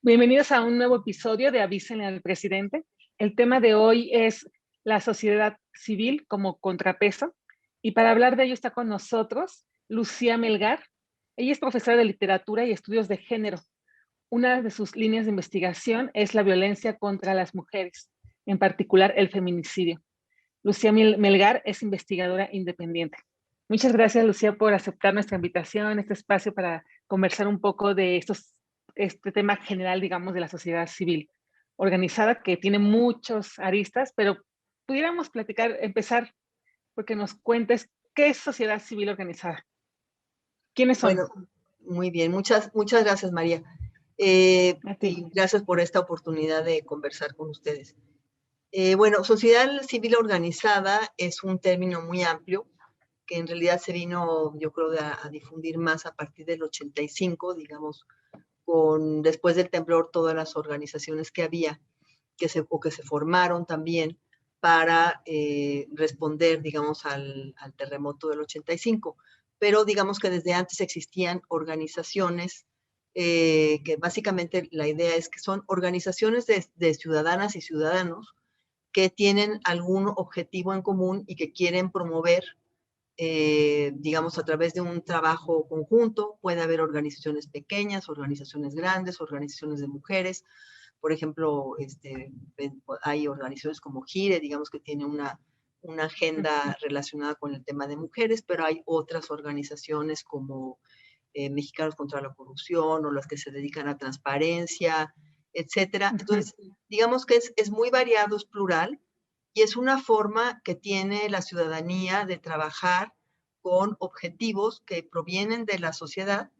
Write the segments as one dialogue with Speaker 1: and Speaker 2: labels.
Speaker 1: Bienvenidos a un nuevo episodio de Avísenle al Presidente. El tema de hoy es la sociedad civil como contrapeso. Y para hablar de ello está con nosotros Lucía Melgar. Ella es profesora de literatura y estudios de género. Una de sus líneas de investigación es la violencia contra las mujeres, en particular el feminicidio. Lucía Melgar es investigadora independiente. Muchas gracias, Lucía, por aceptar nuestra invitación, este espacio para conversar un poco de este tema general, digamos, de la sociedad civil organizada, que tiene muchos aristas, pero pudiéramos platicar, empezar, porque nos cuentes qué es sociedad civil organizada. ¿Quiénes son?
Speaker 2: Bueno, muy bien. Muchas gracias, María. Y gracias por esta oportunidad de conversar con ustedes. Bueno, sociedad civil organizada es un término muy amplio que en realidad se vino, yo creo, a difundir más a partir del 85, digamos, después del temblor, todas las organizaciones que había, que se formaron también para responder, digamos, al terremoto del 85. Pero digamos que desde antes existían organizaciones que básicamente la idea es que son organizaciones de ciudadanas y ciudadanos que tienen algún objetivo en común y que quieren promover, digamos, a través de un trabajo conjunto. Puede haber organizaciones pequeñas, organizaciones grandes, organizaciones de mujeres. Por ejemplo, hay organizaciones como GIRE, digamos que tiene una agenda relacionada con el tema de mujeres, pero hay otras organizaciones como Mexicanos contra la Corrupción o las que se dedican a transparencia, etcétera. Entonces, digamos que es muy variado, es plural, y es una forma que tiene la ciudadanía de trabajar con objetivos que provienen de la sociedad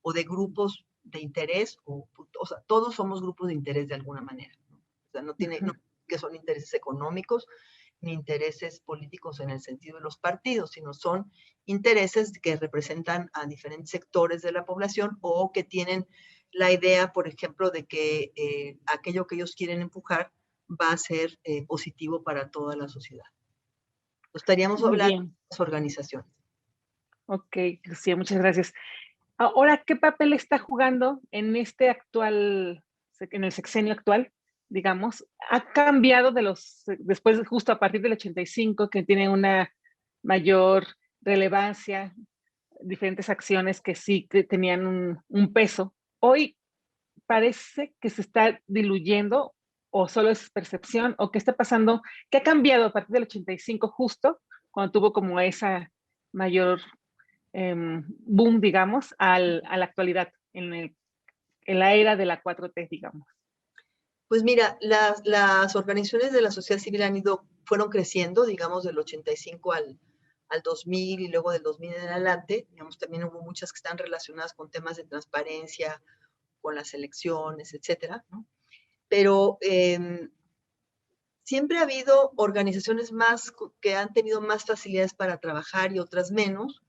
Speaker 2: o de grupos de interés, o sea, todos somos grupos de interés de alguna manera, ¿no? O sea, no que son intereses económicos ni intereses políticos en el sentido de los partidos, sino son intereses que representan a diferentes sectores de la población o que tienen la idea, por ejemplo, de que aquello que ellos quieren empujar va a ser positivo para toda la sociedad. Estaríamos hablando de las organizaciones.
Speaker 1: Ok, Lucía, muchas gracias. Ahora, ¿qué papel está jugando en en el sexenio actual, digamos? Ha cambiado después, justo a partir del 85, que tiene una mayor relevancia, diferentes acciones que sí que tenían un peso. Hoy parece que se está diluyendo, o solo es percepción, o qué está pasando, qué ha cambiado a partir del 85, justo cuando tuvo como esa mayor boom, digamos, a la actualidad, en la era de la 4T, digamos.
Speaker 2: Pues mira, las organizaciones de la sociedad civil fueron creciendo, digamos, del 85 al 2000 y luego del 2000 en adelante. Digamos, también hubo muchas que están relacionadas con temas de transparencia, con las elecciones, etcétera, ¿no? Pero siempre ha habido organizaciones más que han tenido más facilidades para trabajar y otras menos.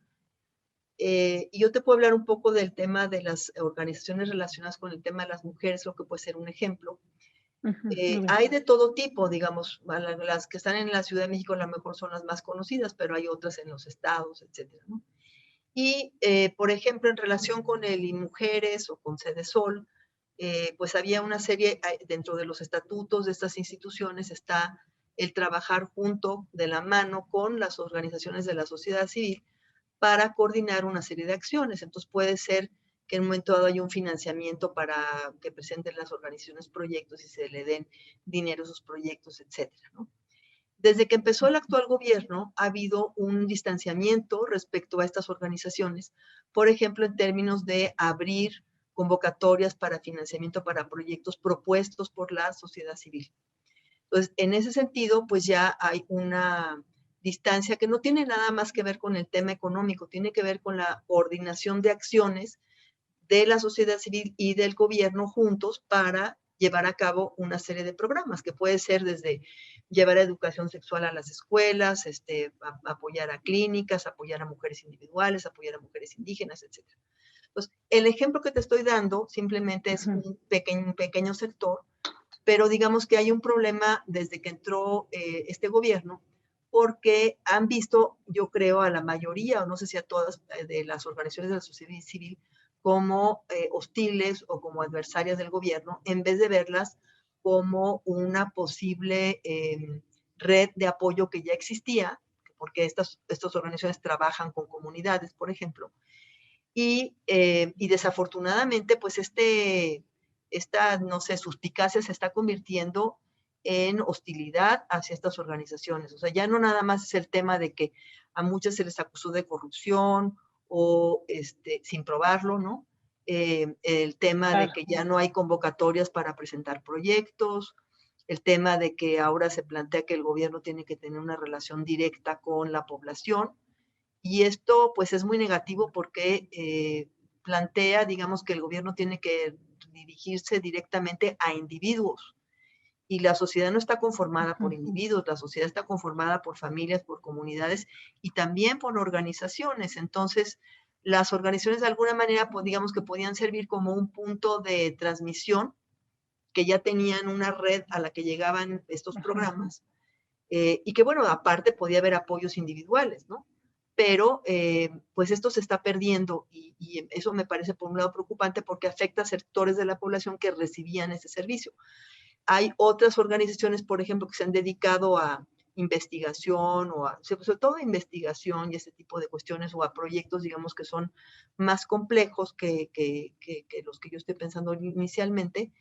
Speaker 2: Y yo te puedo hablar un poco del tema de las organizaciones relacionadas con el tema de las mujeres, lo que puede ser un ejemplo. Hay de todo tipo, digamos, las que están en la Ciudad de México a lo mejor son las más conocidas, pero hay otras en los estados, etcétera, ¿no? Y, por ejemplo, en relación con el INMujeres o con Sedesol, pues había una serie, dentro de los estatutos de estas instituciones está el trabajar junto de la mano con las organizaciones de la sociedad civil para coordinar una serie de acciones. Entonces puede ser que en un momento dado haya un financiamiento para que presenten las organizaciones proyectos y se le den dinero a esos proyectos, etcétera, ¿no? Desde que empezó el actual gobierno ha habido un distanciamiento respecto a estas organizaciones, por ejemplo, en términos de abrir convocatorias para financiamiento para proyectos propuestos por la sociedad civil. Entonces, en ese sentido, pues ya hay una distancia que no tiene nada más que ver con el tema económico, tiene que ver con la coordinación de acciones de la sociedad civil y del gobierno juntos para llevar a cabo una serie de programas, que puede ser desde llevar educación sexual a las escuelas, apoyar a clínicas, apoyar a mujeres individuales, apoyar a mujeres indígenas, etc. Entonces, el ejemplo que te estoy dando simplemente es un pequeño sector, pero digamos que hay un problema desde que entró este gobierno, porque han visto, yo creo, a la mayoría, o no sé si a todas, de las organizaciones de la sociedad civil, como hostiles o como adversarias del gobierno, en vez de verlas como una posible red de apoyo que ya existía, porque estas organizaciones trabajan con comunidades, por ejemplo, y desafortunadamente, pues esta, no sé, suspicacia se está convirtiendo en hostilidad hacia estas organizaciones. O sea, ya no nada más es el tema de que a muchas se les acusó de corrupción o sin probarlo, ¿no? El tema de que ya no hay convocatorias para presentar proyectos, el tema de que ahora se plantea que el gobierno tiene que tener una relación directa con la población, y esto pues es muy negativo porque plantea, digamos, que el gobierno tiene que dirigirse directamente a individuos, y la sociedad no está conformada por individuos, la sociedad está conformada por familias, por comunidades y también por organizaciones. Entonces, las organizaciones de alguna manera, pues, digamos que podían servir como un punto de transmisión, que ya tenían una red a la que llegaban estos programas, y que, bueno, aparte podía haber apoyos individuales, ¿no? Pero pues esto se está perdiendo y eso me parece por un lado preocupante porque afecta a sectores de la población que recibían ese servicio. Hay otras organizaciones, por ejemplo, que se han dedicado a investigación o sobre todo a investigación y ese tipo de cuestiones, o a proyectos, digamos, que son más complejos que los que yo estoy pensando inicialmente,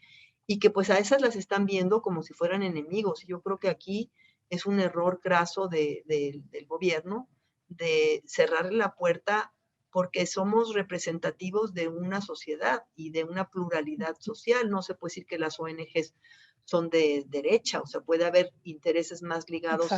Speaker 2: y que pues a esas las están viendo como si fueran enemigos. Y yo creo que aquí es un error graso del gobierno de cerrarle la puerta, porque somos representativos de una sociedad y de una pluralidad social. No se puede decir que las ONGs son de derecha, o sea, puede haber intereses más ligados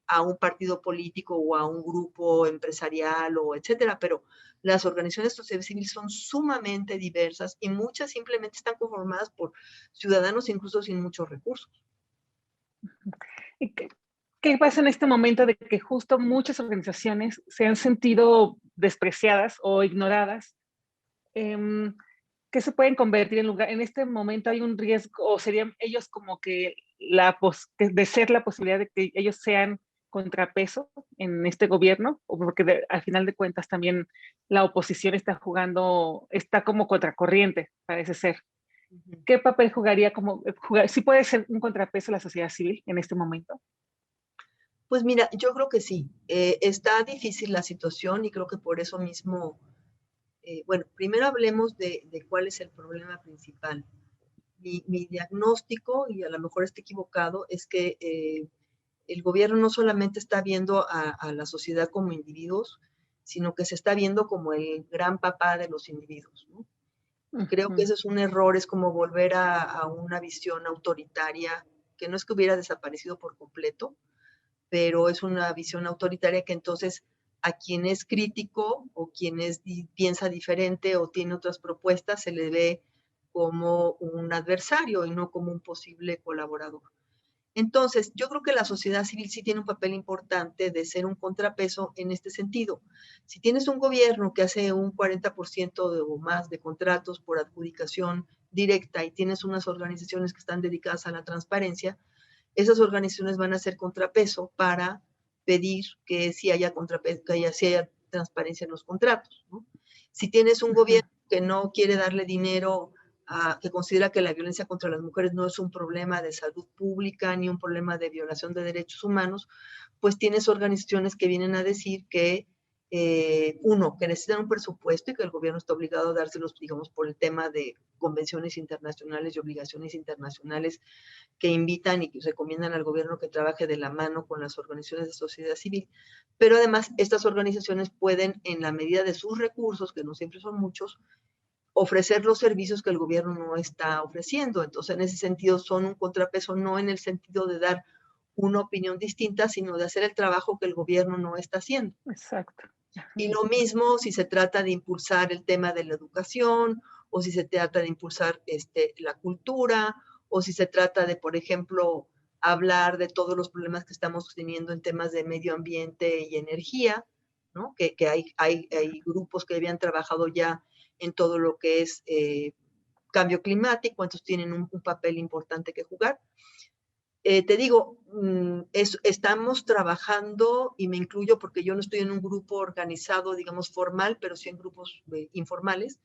Speaker 2: a un partido político o a un grupo empresarial o etcétera, pero las organizaciones de sociedad civil son sumamente diversas y muchas simplemente están conformadas por ciudadanos incluso sin muchos recursos.
Speaker 1: ¿Y qué pasa en este momento de que justo muchas organizaciones se han sentido despreciadas o ignoradas? ¿Qué se pueden convertir en este momento hay un riesgo, o serían ellos como que de ser la posibilidad de que ellos sean contrapeso en este gobierno, o porque al final de cuentas también la oposición está como contracorriente, parece ser? ¿Qué papel jugaría sí puede ser un contrapeso la sociedad civil en este momento?
Speaker 2: Pues mira, yo creo que sí. Está difícil la situación y creo que por eso mismo, bueno, primero hablemos de cuál es el problema principal. Mi diagnóstico, y a lo mejor esté equivocado, es que el gobierno no solamente está viendo a la sociedad como individuos, sino que se está viendo como el gran papá de los individuos, ¿no? Y creo que ese es un error, es como volver a una visión autoritaria, que no es que hubiera desaparecido por completo, pero es una visión autoritaria que entonces a quien es crítico o quien piensa diferente o tiene otras propuestas se le ve como un adversario y no como un posible colaborador. Entonces, yo creo que la sociedad civil sí tiene un papel importante de ser un contrapeso en este sentido. Si tienes un gobierno que hace un 40% o más de contratos por adjudicación directa y tienes unas organizaciones que están dedicadas a la transparencia, esas organizaciones van a ser contrapeso para pedir que sí haya transparencia en los contratos, ¿no? Si tienes un gobierno que no quiere darle dinero, que considera que la violencia contra las mujeres no es un problema de salud pública ni un problema de violación de derechos humanos, pues tienes organizaciones que vienen a decir que que necesitan un presupuesto y que el gobierno está obligado a dárselos, digamos, por el tema de convenciones internacionales y obligaciones internacionales que invitan y que recomiendan al gobierno que trabaje de la mano con las organizaciones de sociedad civil. Pero además, estas organizaciones pueden, en la medida de sus recursos, que no siempre son muchos, ofrecer los servicios que el gobierno no está ofreciendo. Entonces, en ese sentido, son un contrapeso, no en el sentido de dar una opinión distinta, sino de hacer el trabajo que el gobierno no está haciendo.
Speaker 1: Exacto.
Speaker 2: Y lo mismo si se trata de impulsar el tema de la educación, o si se trata de impulsar la cultura, o si se trata de, por ejemplo, hablar de todos los problemas que estamos teniendo en temas de medio ambiente y energía, ¿no? Que hay grupos que habían trabajado ya en todo lo que es cambio climático, entonces tienen un papel importante que jugar. Te digo, estamos trabajando, y me incluyo porque yo no estoy en un grupo organizado, digamos, formal, pero sí en grupos informales,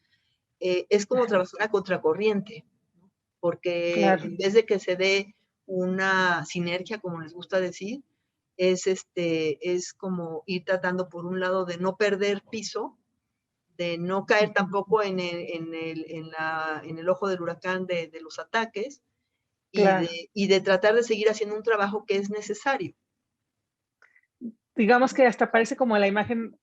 Speaker 2: es como trabajar a contracorriente, ¿no? Porque
Speaker 1: Claro,
Speaker 2: en vez de que se dé una sinergia, como les gusta decir, es como ir tratando por un lado de no perder piso, de no caer tampoco en el ojo del huracán de los ataques
Speaker 1: claro.
Speaker 2: y de tratar de seguir haciendo un trabajo que es necesario.
Speaker 1: Digamos que hasta parece como la imagen,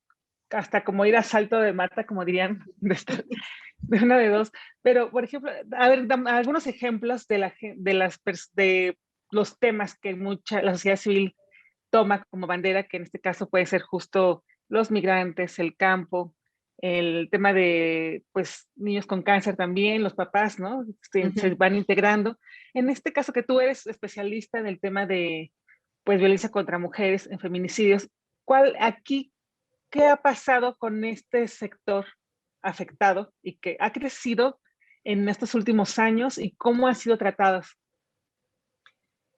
Speaker 1: hasta como ir a salto de mata, como dirían, de una de dos. Pero, por ejemplo, a ver, algunos ejemplos de los temas que la sociedad civil toma como bandera, que en este caso puede ser justo los migrantes, el campo, el tema de, pues, niños con cáncer también, los papás, ¿no? Se van integrando. En este caso que tú eres especialista en el tema de, pues, violencia contra mujeres, en feminicidios, aquí, qué ha pasado con este sector afectado y que ha crecido en estos últimos años y cómo han sido tratadas?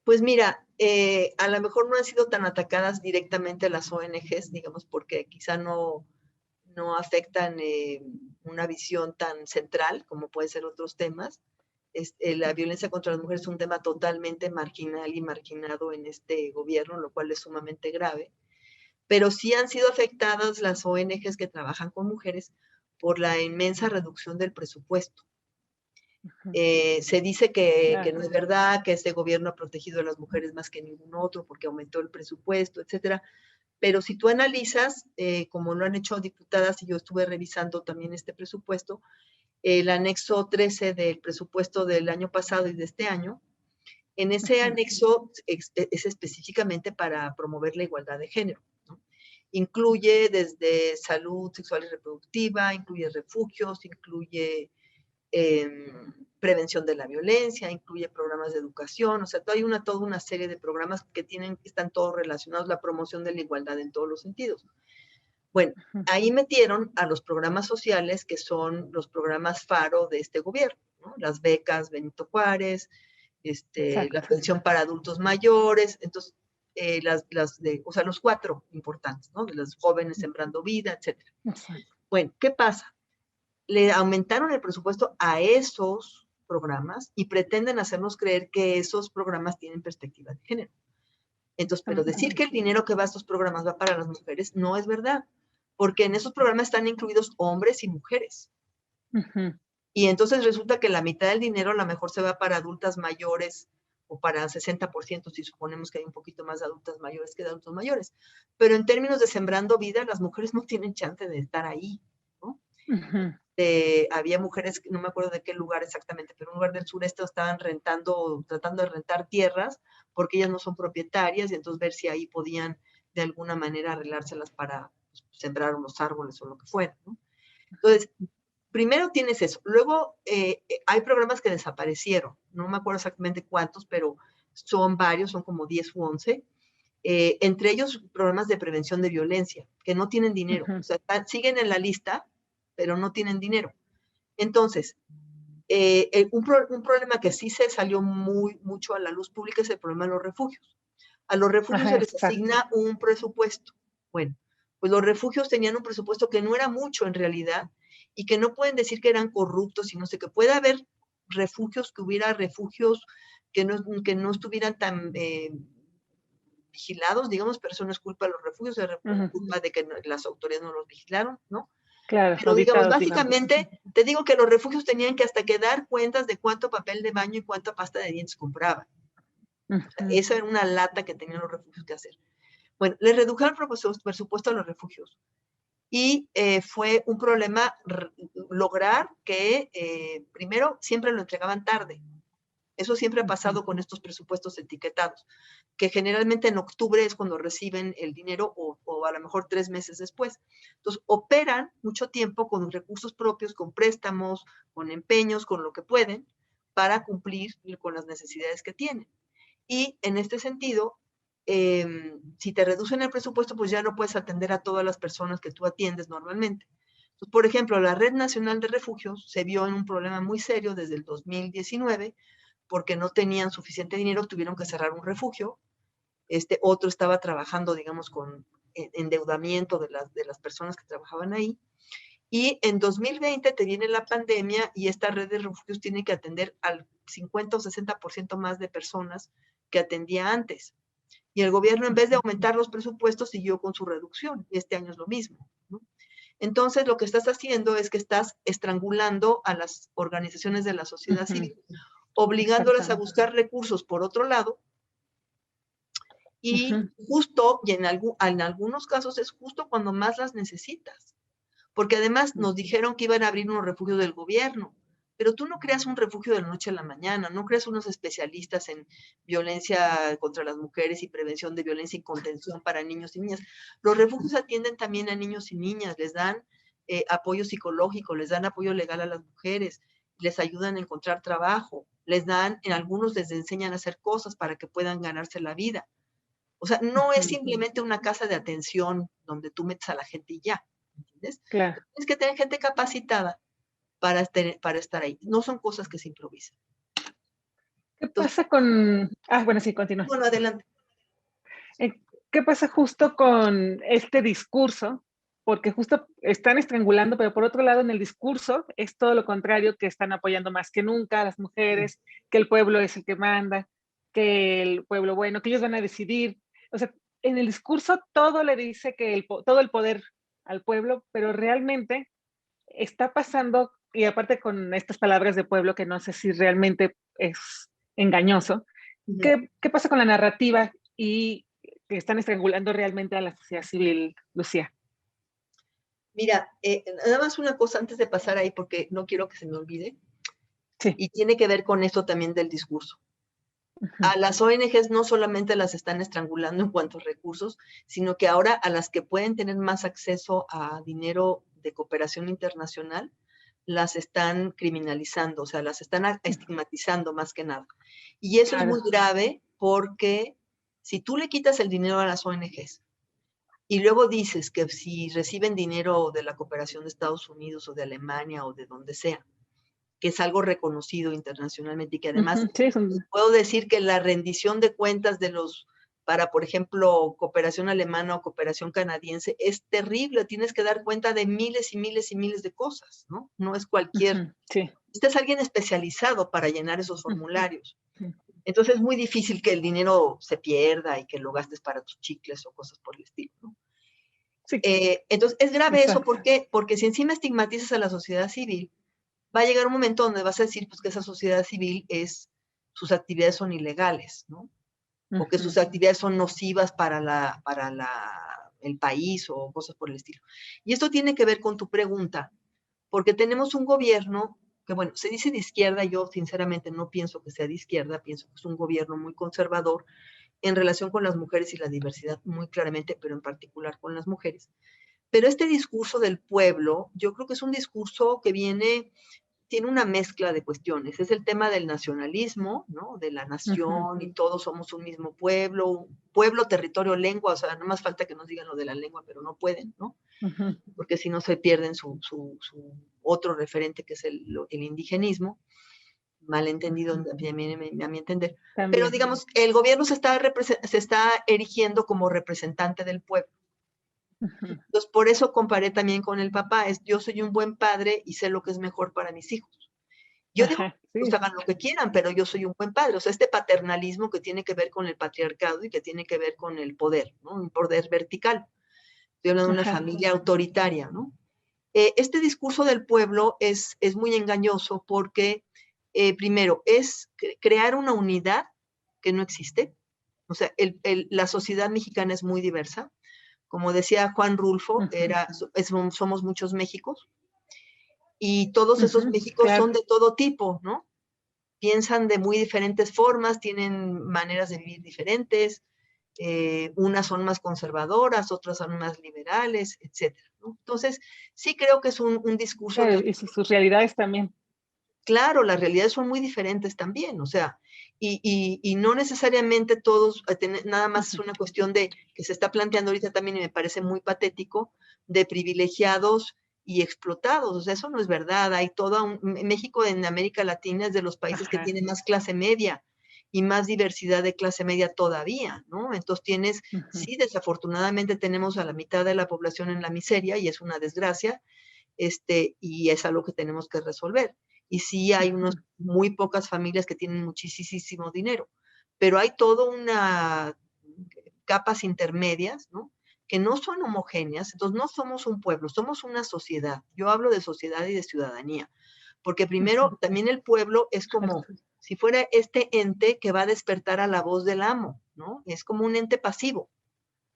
Speaker 2: Pues mira, a lo mejor no han sido tan atacadas directamente las ONGs, digamos, porque quizá no afectan una visión tan central como pueden ser otros temas. La violencia contra las mujeres es un tema totalmente marginal y marginado en este gobierno, lo cual es sumamente grave. Pero sí han sido afectadas las ONGs que trabajan con mujeres por la inmensa reducción del presupuesto. Se dice que no es verdad, que este gobierno ha protegido a las mujeres más que ningún otro porque aumentó el presupuesto, etcétera. Pero si tú analizas, como lo han hecho diputadas, y yo estuve revisando también este presupuesto, el anexo 13 del presupuesto del año pasado y de este año, en ese anexo es específicamente para promover la igualdad de género, ¿no? Incluye desde salud sexual y reproductiva, incluye refugios, incluye prevención de la violencia, incluye programas de educación, o sea, hay toda una serie de programas que están todos relacionados, la promoción de la igualdad en todos los sentidos. Bueno, ahí metieron a los programas sociales, que son los programas faro de este gobierno, ¿no? Las becas Benito Juárez, la pensión para adultos mayores, entonces, o sea, los 4 importantes, ¿no? De los jóvenes sembrando vida, etcétera. Bueno, ¿qué pasa? Le aumentaron el presupuesto a esos programas y pretenden hacernos creer que esos programas tienen perspectiva de género. Entonces, pero decir que el dinero que va a estos programas va para las mujeres no es verdad, porque en esos programas están incluidos hombres y mujeres. Y entonces resulta que la mitad del dinero a lo mejor se va para adultas mayores o para 60%, si suponemos que hay un poquito más de adultas mayores que de adultos mayores. Pero en términos de sembrando vida, las mujeres no tienen chance de estar ahí, ¿no? Había mujeres, no me acuerdo de qué lugar exactamente, pero un lugar del sureste estaban tratando de rentar tierras porque ellas no son propietarias y entonces ver si ahí podían de alguna manera arreglárselas para sembrar unos árboles o lo que fuera, ¿no? Entonces, primero tienes eso. Luego hay programas que desaparecieron. No me acuerdo exactamente cuántos, pero son varios, son como 10 u 11. Entre ellos programas de prevención de violencia, que no tienen dinero. O sea, siguen en la lista, pero no tienen dinero. Entonces, un problema que sí se salió mucho a la luz pública es el problema de los refugios. A los refugios se les asigna un presupuesto. Bueno, pues los refugios tenían un presupuesto que no era mucho en realidad y que no pueden decir que eran corruptos, sino que puede haber refugios, que hubiera refugios que no estuvieran tan vigilados, digamos, pero eso no es culpa de los refugios, es culpa de que las autoridades no los vigilaron, ¿no?
Speaker 1: Claro,
Speaker 2: pero digamos, básicamente, te digo que los refugios tenían que hasta que dar cuentas de cuánto papel de baño y cuánta pasta de dientes compraban. O sea, esa era una lata que tenían los refugios que hacer. Bueno, les redujeron el presupuesto a los refugios. Y fue un problema lograr que, primero, siempre lo entregaban tarde. Eso siempre ha pasado con estos presupuestos etiquetados, que generalmente en octubre es cuando reciben el dinero o a lo mejor 3 meses después. Entonces, operan mucho tiempo con recursos propios, con préstamos, con empeños, con lo que pueden, para cumplir con las necesidades que tienen. Y en este sentido, si te reducen el presupuesto, pues ya no puedes atender a todas las personas que tú atiendes normalmente. Entonces, por ejemplo, la Red Nacional de Refugios se vio en un problema muy serio desde el 2019, porque no tenían suficiente dinero, tuvieron que cerrar un refugio. Otro estaba trabajando, digamos, con endeudamiento de las personas que trabajaban ahí. Y en 2020 te viene la pandemia y esta red de refugios tiene que atender al 50 o 60% más de personas que atendía antes. Y el gobierno, en vez de aumentar los presupuestos, siguió con su reducción. Y este año es lo mismo, ¿no? Entonces, lo que estás haciendo es que estás estrangulando a las organizaciones de la sociedad civil, obligándolas a buscar recursos por otro lado. Y justo, y en algunos casos es justo cuando más las necesitas. Porque además nos dijeron que iban a abrir unos refugios del gobierno, pero tú no creas un refugio de la noche a la mañana, no creas unos especialistas en violencia contra las mujeres y prevención de violencia y contención para niños y niñas. Los refugios atienden también a niños y niñas, les dan apoyo psicológico, les dan apoyo legal a las mujeres, les ayudan a encontrar trabajo, en algunos les enseñan a hacer cosas para que puedan ganarse la vida. O sea, no es simplemente una casa de atención donde tú metes a la gente y ya, ¿entiendes?
Speaker 1: Claro.
Speaker 2: Tienes que tener gente capacitada para estar ahí. No son cosas que se improvisan.
Speaker 1: ¿Qué pasa con...? Bueno, sí, continúa.
Speaker 2: Bueno, adelante.
Speaker 1: ¿Qué pasa justo con este discurso? Porque justo están estrangulando, pero por otro lado en el discurso es todo lo contrario, que están apoyando más que nunca a las mujeres, que el pueblo es el que manda, que el pueblo, bueno, que ellos van a decidir. O sea, en el discurso todo le dice que todo el poder al pueblo, pero realmente está pasando, y aparte con estas palabras de pueblo que no sé si realmente es engañoso, ¿qué pasa con la narrativa y que están estrangulando realmente a la sociedad civil, Lucía?
Speaker 2: Mira, nada más una cosa antes de pasar ahí, porque no quiero que se me olvide,
Speaker 1: Sí.
Speaker 2: y tiene que ver con esto también del discurso. A las ONGs no solamente las están estrangulando en cuanto a recursos, sino que ahora a las que pueden tener más acceso a dinero de cooperación internacional, las están criminalizando, o sea, las están estigmatizando más que nada. Y eso es muy grave porque si tú le quitas el dinero a las ONGs y luego dices que si reciben dinero de la cooperación de Estados Unidos o de Alemania o de donde sea, que es algo reconocido internacionalmente y que además puedo decir que la rendición de cuentas para, por ejemplo, cooperación alemana o cooperación canadiense es terrible, tienes que dar cuenta de miles y miles y miles de cosas, ¿no? No es cualquier... Necesitas alguien especializado para llenar esos formularios. Entonces es muy difícil que el dinero se pierda y que lo gastes para tus chicles o cosas por el estilo, ¿no? Sí. Entonces es grave eso, ¿por qué? Porque si encima estigmatizas a la sociedad civil, va a llegar un momento donde vas a decir pues, que esa sociedad civil sus actividades son ilegales, ¿no? O que sus actividades son nocivas para el país o cosas por el estilo. Y esto tiene que ver con tu pregunta, porque tenemos un gobierno que, bueno, se dice de izquierda, yo sinceramente no pienso que sea de izquierda, pienso que es un gobierno muy conservador en relación con las mujeres y la diversidad, muy claramente, pero en particular con las mujeres. Pero este discurso del pueblo, yo creo que es un discurso que tiene una mezcla de cuestiones. Es el tema del nacionalismo, ¿no? De la nación y todos somos un mismo pueblo, territorio, lengua, o sea, no más falta que nos digan lo de la lengua, pero no pueden, ¿no? Porque si no se pierden su otro referente que es el indigenismo, malentendido a mi entender. También. Pero digamos, el gobierno se está erigiendo como representante del pueblo. Entonces, por eso comparé también con el papá, yo soy un buen padre y sé lo que es mejor para mis hijos. Yo digo, pues hagan lo que quieran, pero yo soy un buen padre. O sea, este paternalismo que tiene que ver con el patriarcado y que tiene que ver con el poder, ¿no? Un poder vertical. Estoy hablando de una familia autoritaria, ¿no? Este discurso del pueblo es muy engañoso porque, primero, es crear una unidad que no existe. O sea, la sociedad mexicana es muy diversa. Como decía Juan Rulfo, somos muchos Méxicos, y todos esos Méxicos son de todo tipo, ¿no? Piensan de muy diferentes formas, tienen maneras de vivir diferentes, unas son más conservadoras, otras son más liberales, etcétera, ¿no? Entonces, sí creo que es un discurso...
Speaker 1: Claro, y sus realidades también.
Speaker 2: Claro, las realidades son muy diferentes también, o sea, y no necesariamente todos, nada más es una cuestión de que se está planteando ahorita también y me parece muy patético, de privilegiados y explotados, o sea, eso no es verdad, hay México en América Latina es de los países que tiene más clase media y más diversidad de clase media todavía, ¿no? Entonces sí, desafortunadamente tenemos a la mitad de la población en la miseria y es una desgracia, y es algo que tenemos que resolver. Y sí hay muy pocas familias que tienen muchísimo dinero, pero hay toda una capas intermedias, ¿no? Que no son homogéneas, entonces no somos un pueblo, somos una sociedad. Yo hablo de sociedad y de ciudadanía, porque primero también el pueblo es como si fuera este ente que va a despertar a la voz del amo, ¿no? Es como un ente pasivo.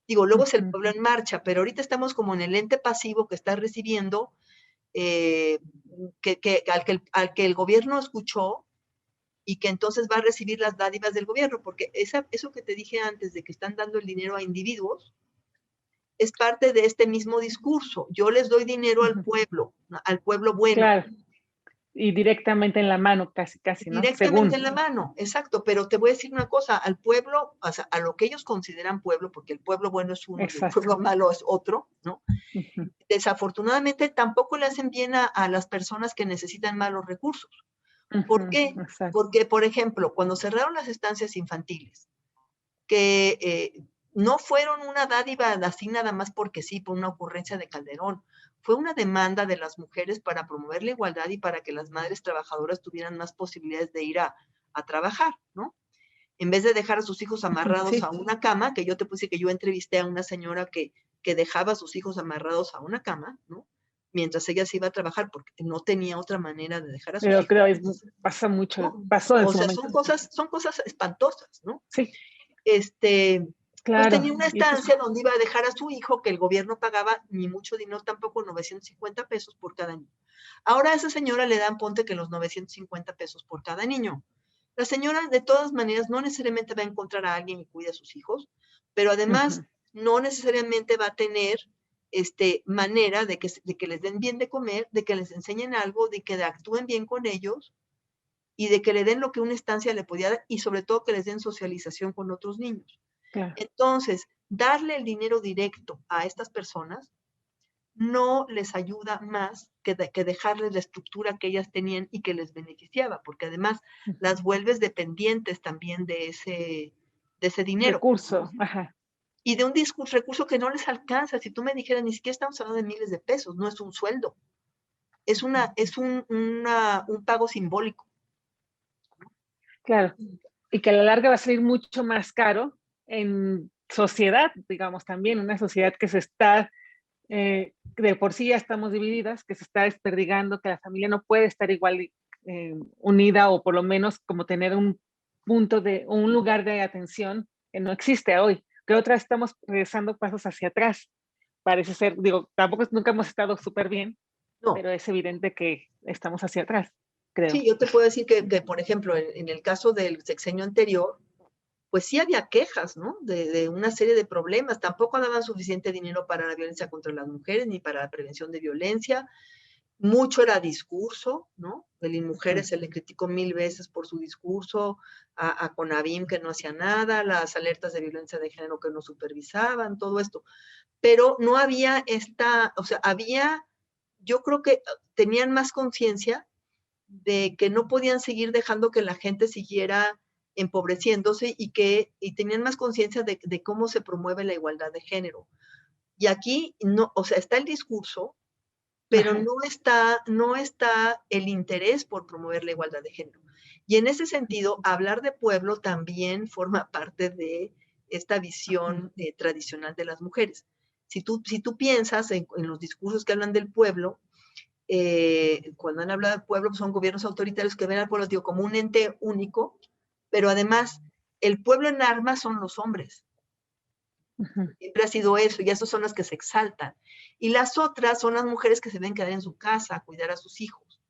Speaker 2: Digo, luego es el pueblo en marcha, pero ahorita estamos como en el ente pasivo que está recibiendo, al que el gobierno escuchó y que entonces va a recibir las dádivas del gobierno, porque eso que te dije antes de que están dando el dinero a individuos, es parte de este mismo discurso. Yo les doy dinero al pueblo bueno.
Speaker 1: Claro, y directamente en la mano, casi, ¿no?
Speaker 2: Directamente en la mano, exacto, pero te voy a decir una cosa, al pueblo, o sea, a lo que ellos consideran pueblo, porque el pueblo bueno es uno y el pueblo malo es otro, ¿no? Desafortunadamente tampoco le hacen bien a las personas que necesitan más los recursos. ¿Por qué? Porque, por ejemplo, cuando cerraron las estancias infantiles, que no fueron una dádiva así nada más porque sí, por una ocurrencia de Calderón, fue una demanda de las mujeres para promover la igualdad y para que las madres trabajadoras tuvieran más posibilidades de ir a trabajar, ¿no? En vez de dejar a sus hijos amarrados a una cama, que yo te puse que yo entrevisté a una señora que dejaba a sus hijos amarrados a una cama, ¿no? Mientras ella se iba a trabajar, porque no tenía otra manera de dejar a sus hijos.
Speaker 1: Pero creo que pasa mucho, ¿no? Pasó en su momento.
Speaker 2: Son cosas espantosas, ¿no?
Speaker 1: Sí.
Speaker 2: Pues tenía una estancia donde iba a dejar a su hijo, que el gobierno pagaba ni mucho dinero, tampoco 950 pesos por cada niño. Ahora a esa señora le dan, ponte que los 950 pesos por cada niño. La señora, de todas maneras, no necesariamente va a encontrar a alguien que cuide a sus hijos, pero además no necesariamente va a tener manera de que les den bien de comer, de que les enseñen algo, de que actúen bien con ellos y de que le den lo que una estancia le podía dar y sobre todo que les den socialización con otros niños. Claro. Entonces, darle el dinero directo a estas personas no les ayuda más que dejarles la estructura que ellas tenían y que les beneficiaba, porque además las vuelves dependientes también de ese dinero.
Speaker 1: Recurso, ajá.
Speaker 2: Y de un recurso que no les alcanza. Si tú me dijeras, ni siquiera estamos hablando de miles de pesos, no es un sueldo. Es un pago simbólico.
Speaker 1: Claro. Y que a la larga va a salir mucho más caro en sociedad, digamos, también, una sociedad que se está, de por sí ya estamos divididas, que se está desperdigando, que la familia no puede estar igual unida o por lo menos como tener un lugar de atención que no existe hoy. Que otra vez estamos regresando pasos hacia atrás. Parece ser, digo, tampoco nunca hemos estado súper bien, no. Pero es evidente que estamos hacia atrás, creo.
Speaker 2: Sí, yo te puedo decir que por ejemplo, en el caso del sexenio anterior, pues sí había quejas, ¿no? De una serie de problemas. Tampoco daban suficiente dinero para la violencia contra las mujeres ni para la prevención de violencia. Mucho era discurso, ¿no? El INMujeres se le criticó 1000 veces por su discurso, a CONAVIM que no hacía nada, las alertas de violencia de género que no supervisaban, todo esto. Pero no había yo creo que tenían más conciencia de que no podían seguir dejando que la gente siguiera empobreciéndose y tenían más conciencia de cómo se promueve la igualdad de género. Y aquí, no, o sea, está el discurso, pero no está el interés por promover la igualdad de género. Y en ese sentido, hablar de pueblo también forma parte de esta visión tradicional de las mujeres. Si tú piensas en los discursos que hablan del pueblo, cuando han hablado del pueblo, pues son gobiernos autoritarios que ven al pueblo, digo, como un ente único, pero además el pueblo en armas son los hombres. Siempre ha sido eso, y esos son los que se exaltan. Y las otras son las mujeres que se deben quedar en su casa a cuidar a sus hijos.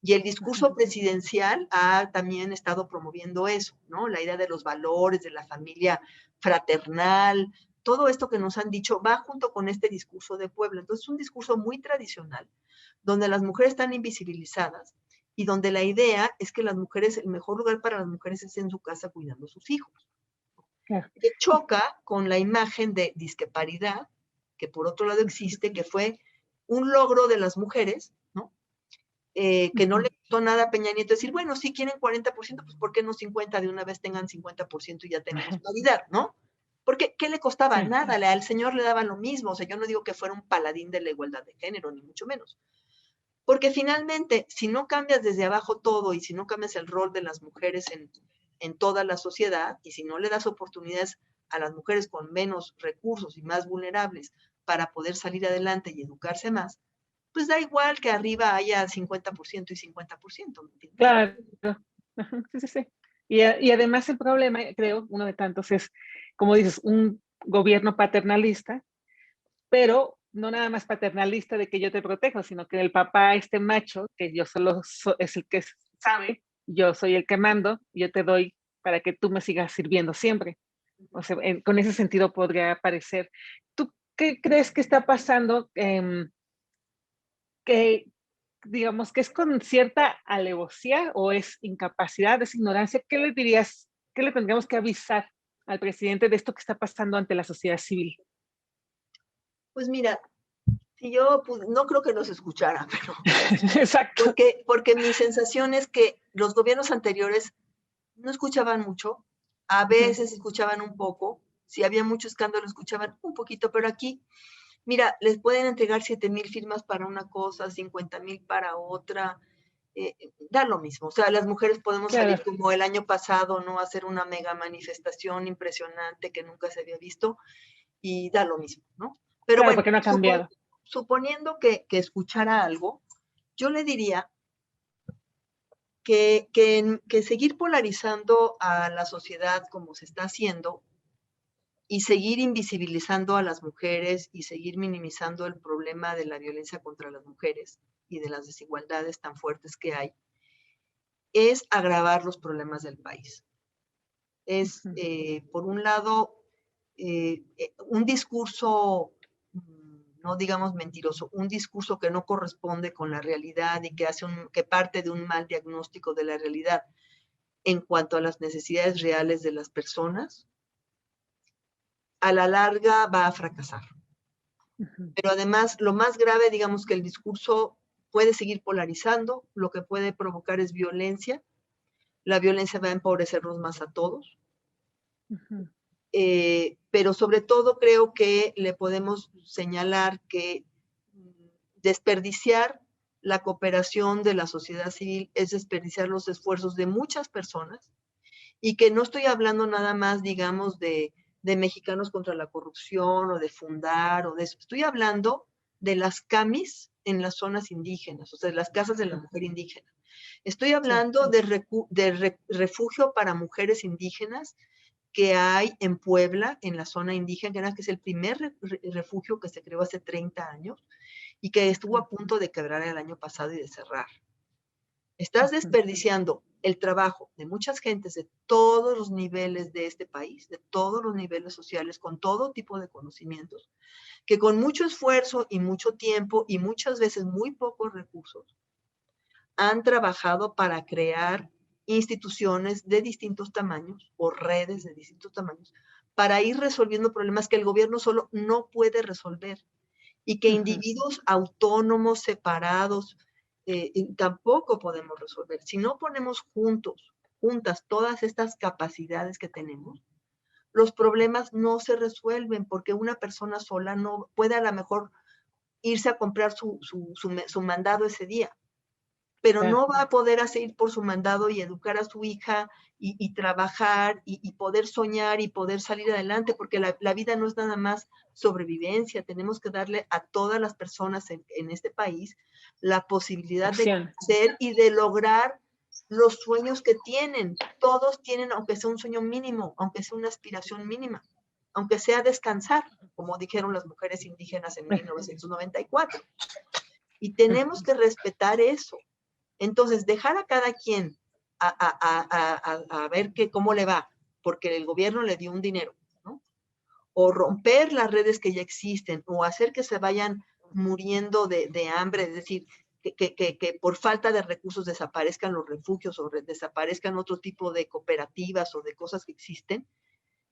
Speaker 2: Y el discurso presidencial ha también estado promoviendo eso, ¿no? La idea de los valores, de la familia fraternal, todo esto que nos han dicho va junto con este discurso de pueblo. Entonces es un discurso muy tradicional, donde las mujeres están invisibilizadas y donde la idea es que las mujeres, el mejor lugar para las mujeres es en su casa cuidando a sus hijos. Que choca con la imagen de disqueparidad, que por otro lado existe, que fue un logro de las mujeres, ¿no? Que no le costó nada a Peña Nieto decir, bueno, si quieren 40%, pues ¿por qué no 50%? De una vez tengan 50% y ya tenemos paridad, ¿no? Porque, ¿qué le costaba? Nada, al señor le daba lo mismo. O sea, yo no digo que fuera un paladín de la igualdad de género, ni mucho menos. Porque finalmente, si no cambias desde abajo todo y si no cambias el rol de las mujeres en toda la sociedad y si no le das oportunidades a las mujeres con menos recursos y más vulnerables para poder salir adelante y educarse más, pues da igual que arriba haya 50% y 50%.
Speaker 1: Claro. Ajá, sí, sí, sí. Y además el problema, creo, uno de tantos es, como dices, un gobierno paternalista, pero no nada más paternalista de que yo te protejo, sino que el papá, este macho, que yo solo es el que sabe, yo soy el que mando, yo te doy para que tú me sigas sirviendo siempre. O sea, con ese sentido podría parecer. ¿Tú qué crees que está pasando? Que digamos que es con cierta alevosía o es incapacidad, es ignorancia. ¿Qué le dirías, qué le tendríamos que avisar al presidente de esto que está pasando ante la sociedad civil?
Speaker 2: Pues mira, si yo pues, no creo que nos escuchara, pero
Speaker 1: Exacto.
Speaker 2: porque mi sensación es que los gobiernos anteriores no escuchaban mucho, a
Speaker 1: Ujú.
Speaker 2: veces escuchaban un poco, si había mucho escándalo escuchaban un poquito, pero aquí, mira, les pueden entregar 7,000 firmas para una cosa, 50,000 para otra, da lo mismo, o sea, las mujeres podemos salir
Speaker 1: Claro,
Speaker 2: como el año pasado, ¿no? A hacer una mega manifestación impresionante que nunca se había visto y da lo mismo, ¿no? Pero
Speaker 1: claro,
Speaker 2: bueno,
Speaker 1: porque no ha cambiado.
Speaker 2: suponiendo que escuchara algo, yo le diría que seguir polarizando a la sociedad como se está haciendo y seguir invisibilizando a las mujeres y seguir minimizando el problema de la violencia contra las mujeres y de las desigualdades tan fuertes que hay, es agravar los problemas del país. Es,
Speaker 1: Ujú.
Speaker 2: por un lado, un discurso, no digamos mentiroso, un discurso que no corresponde con la realidad y que parte de un mal diagnóstico de la realidad en cuanto a las necesidades reales de las personas, a la larga va a fracasar.
Speaker 1: Ujú.
Speaker 2: Pero además, lo más grave, digamos que el discurso puede seguir polarizando, lo que puede provocar es violencia, la violencia va a empobrecernos más a todos,
Speaker 1: Ujú.
Speaker 2: pero sobre todo creo que le podemos señalar que desperdiciar la cooperación de la sociedad civil es desperdiciar los esfuerzos de muchas personas y que no estoy hablando nada más, digamos, de mexicanos contra la corrupción o de fundar o de eso. Estoy hablando de las camis en las zonas indígenas, o sea, de las casas de la mujer indígena. Estoy
Speaker 1: Sí.
Speaker 2: hablando de refugio para mujeres indígenas que hay en Puebla, en la zona indígena, que es el primer refugio que se creó hace 30 años y que estuvo
Speaker 1: Ujú.
Speaker 2: a punto de quebrar el año pasado y de cerrar. Estás
Speaker 1: Ujú.
Speaker 2: desperdiciando el trabajo de muchas gentes de todos los niveles de este país, de todos los niveles sociales, con todo tipo de conocimientos, que con mucho esfuerzo y mucho tiempo y muchas veces muy pocos recursos han trabajado para crear instituciones de distintos tamaños o redes de distintos tamaños para ir resolviendo problemas que el gobierno solo no puede resolver y que
Speaker 1: Ujú.
Speaker 2: individuos autónomos, separados, tampoco podemos resolver. Si no ponemos juntas todas estas capacidades que tenemos, los problemas no se resuelven porque una persona sola no puede a lo mejor irse a comprar su mandado ese día, pero
Speaker 1: Claro.
Speaker 2: no va a poder hacer por su mandado y educar a su hija y trabajar y poder soñar y poder salir adelante, porque la vida no es nada más sobrevivencia, tenemos que darle a todas las personas en este país la posibilidad de
Speaker 1: Opciones.
Speaker 2: crecer y de lograr los sueños que tienen. Todos tienen, aunque sea un sueño mínimo, aunque sea una aspiración mínima, aunque sea descansar, como dijeron las mujeres indígenas en 1994. Y tenemos que respetar eso. Entonces, dejar a cada quien a ver cómo le va, porque el gobierno le dio un dinero, ¿no? O romper las redes que ya existen, o hacer que se vayan muriendo de hambre, es decir, que por falta de recursos desaparezcan los refugios o desaparezcan otro tipo de cooperativas o de cosas que existen,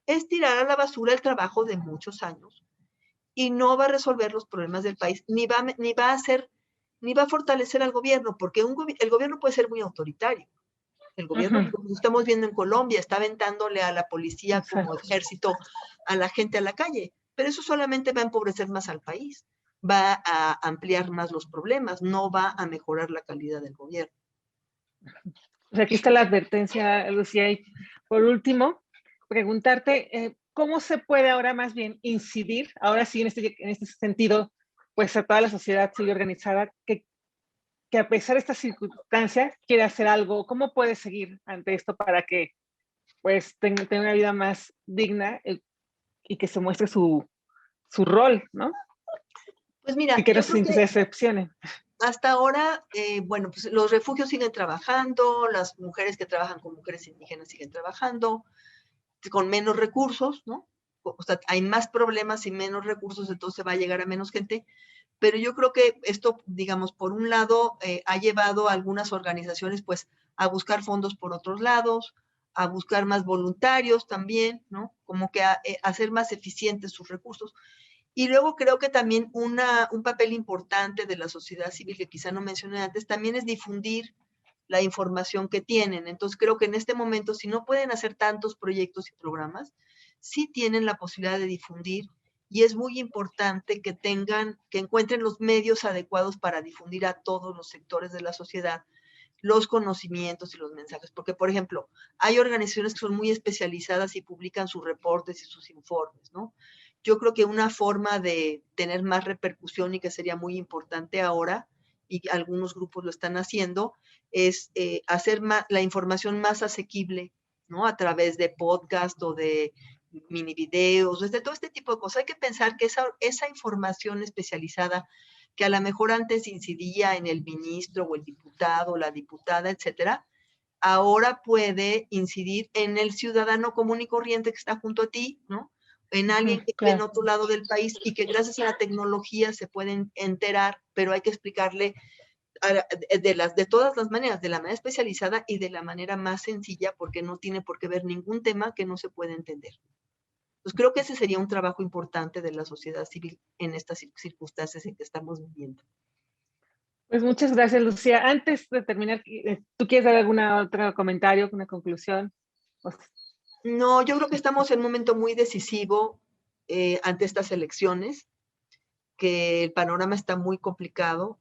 Speaker 2: es tirar a la basura el trabajo de muchos años y no va a resolver los problemas del país, ni va a fortalecer al gobierno, porque el gobierno puede ser muy autoritario. El gobierno,
Speaker 1: Ujú.
Speaker 2: como estamos viendo en Colombia, está aventándole a la policía como
Speaker 1: Exacto.
Speaker 2: ejército a la gente a la calle, pero eso solamente va a empobrecer más al país. va a ampliar más los problemas, no va a mejorar la calidad del gobierno.
Speaker 1: O sea, aquí está la advertencia, Lucía. Y por último, preguntarte, ¿cómo se puede ahora más bien incidir, ahora sí en este sentido, pues a toda la sociedad civil organizada, que a pesar de estas circunstancias quiere hacer algo? ¿Cómo puede seguir ante esto para que pues tenga una vida más digna y que se muestre su rol, ¿no?
Speaker 2: Pues mira,
Speaker 1: Y que no
Speaker 2: yo creo
Speaker 1: se
Speaker 2: que
Speaker 1: decepcione.
Speaker 2: hasta ahora, bueno, pues los refugios siguen trabajando, las mujeres que trabajan con mujeres indígenas siguen trabajando, con menos recursos, ¿no? O sea, hay más problemas y menos recursos, entonces va a llegar a menos gente. Pero yo creo que esto, digamos, por un lado, ha llevado a algunas organizaciones, pues, a buscar fondos por otros lados, a buscar más voluntarios también, ¿no? Como que a hacer más eficientes sus recursos. Y luego creo que también un papel importante de la sociedad civil, que quizá no mencioné antes, también es difundir la información que tienen. Entonces creo que en este momento, si no pueden hacer tantos proyectos y programas, sí tienen la posibilidad de difundir, y es muy importante que encuentren los medios adecuados para difundir a todos los sectores de la sociedad los conocimientos y los mensajes. Porque, por ejemplo, hay organizaciones que son muy especializadas y publican sus reportes y sus informes, ¿no? Yo creo que una forma de tener más repercusión, y que sería muy importante ahora, y algunos grupos lo están haciendo, es hacer la información más asequible, ¿no? A través de podcast o de mini videos, desde todo este tipo de cosas. Hay que pensar que esa información especializada, que a lo mejor antes incidía en el ministro o el diputado o la diputada, etcétera, ahora puede incidir en el ciudadano común y corriente que está junto a ti, ¿no? En alguien que vive en otro lado del país, y que gracias a la tecnología se pueden enterar, pero hay que explicarle de todas las maneras, de la manera especializada y de la manera más sencilla, porque no tiene por qué ver ningún tema que no se pueda entender. Pues creo que ese sería un trabajo importante de la sociedad civil en estas circunstancias en que estamos viviendo.
Speaker 1: Pues muchas gracias, Lucía. Antes de terminar, ¿tú quieres dar algún otro comentario, una conclusión?
Speaker 2: No, yo creo que estamos en un momento muy decisivo ante estas elecciones, que el panorama está muy complicado,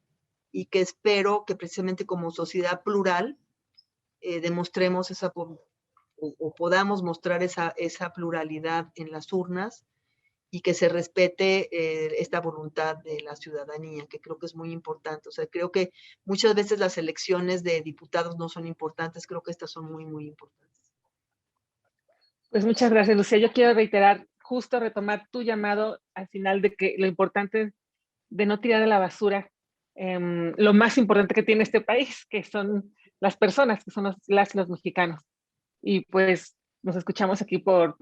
Speaker 2: y que espero que precisamente como sociedad plural demostremos o podamos mostrar esa pluralidad en las urnas, y que se respete esta voluntad de la ciudadanía, que creo que es muy importante. O sea, creo que muchas veces las elecciones de diputados no son importantes, creo que estas son muy, muy importantes.
Speaker 1: Pues muchas gracias, Lucía. Yo quiero reiterar, justo retomar tu llamado al final, de que lo importante de no tirar a la basura lo más importante que tiene este país, que son las personas, que son las y los mexicanos. Y pues nos escuchamos aquí por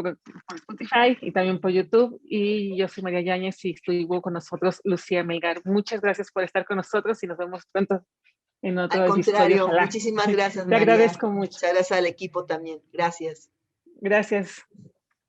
Speaker 1: Spotify y también por YouTube. Y yo soy María Yáñez y estuvo con nosotros Lucía Melgar. Muchas gracias por estar con nosotros y nos vemos pronto en otro
Speaker 2: Al
Speaker 1: episodio.
Speaker 2: contrario,
Speaker 1: Ojalá.
Speaker 2: muchísimas gracias,
Speaker 1: Te
Speaker 2: María.
Speaker 1: agradezco mucho.
Speaker 2: Muchas gracias al equipo también. Gracias.
Speaker 1: Gracias.